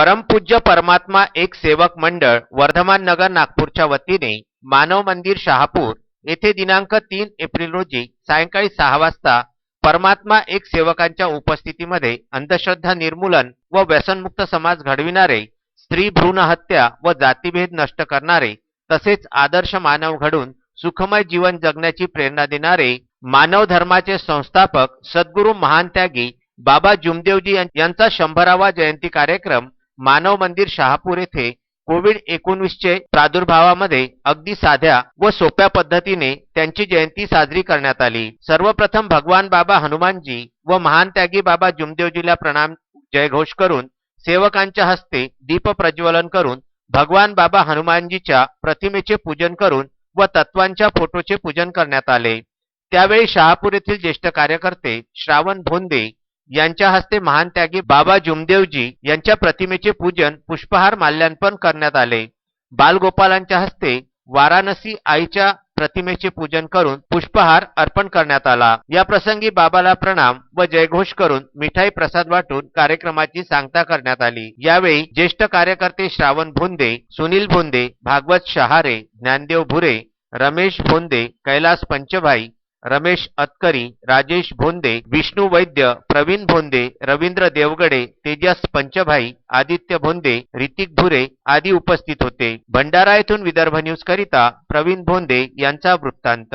परमपूज्य परमात्मा एक सेवक मंडळ वर्धमान नगर नागपूरच्या वतीने मानव मंदिर शहापूर येथे दिनांक 3 एप्रिल रोजी सायंकाळी 6 वाजता परमात्मा एक सेवकांच्या उपस्थितीमध्ये अंधश्रद्धा निर्मूलन व व्यसनमुक्त समाज घडविणारे, स्त्री भ्रूण हत्या व जातीभेद नष्ट करणारे तसेच आदर्श मानव घडून सुखमय जीवन जगण्याची प्रेरणा देणारे मानव धर्माचे संस्थापक सद्गुरू महान त्यागी बाबा जुमदेवजी यांचा 100वा जयंती कार्यक्रम मानव मंदिर शहापूर येथे कोविड-19 चे प्रादुर्भावामध्ये अगदी साध्या व सोप्या पद्धतीने त्यांची जयंती साजरी करण्यात आली। सर्वप्रथम भगवान बाबा हनुमानजी व महान त्यागी बाबा जुमदेवजीला प्रणाम जयघोष करून सेवकांच्या हस्ते दीप प्रज्वलन करून भगवान बाबा हनुमानजीच्या प्रतिमेचे पूजन करून व तत्वांच्या फोटोचे पूजन करण्यात आले। त्यावेळी शहापूर येथील ज्येष्ठ कार्यकर्ते श्रावण भोंदे यांच्या हस्ते महान त्यागी बाबा जुमदेवजी यांच्या प्रतिमेचे पूजन पुष्पहार माल्यार्पण करण्यात आले। बालगोपालांच्या हस्ते वाराणसी आईच्या प्रतिमेचे पूजन करून पुष्पहार अर्पण करण्यात आला। या प्रसंगी बाबाला प्रणाम व जयघोष करून मिठाई प्रसाद वाटून कार्यक्रमाची सांगता करण्यात आली। यावेळी ज्येष्ठ कार्यकर्ते श्रावण भोंदे, सुनील भोंदे, भागवत शहारे, ज्ञानदेव भुरे, रमेश भोंदे, कैलास पंचभाई, रमेश अतकरी, राजेश भोंदे, विष्णू वैद्य, प्रवीण भोंदे, रवींद्र देवगडे, तेजस पंचभाई, आदित्य भोंदे, ऋतिक भुरे आदी उपस्थित होते। भंडारा येथून विदर्भ न्यूज करिता प्रवीण भोंदे यांचा वृत्तांत।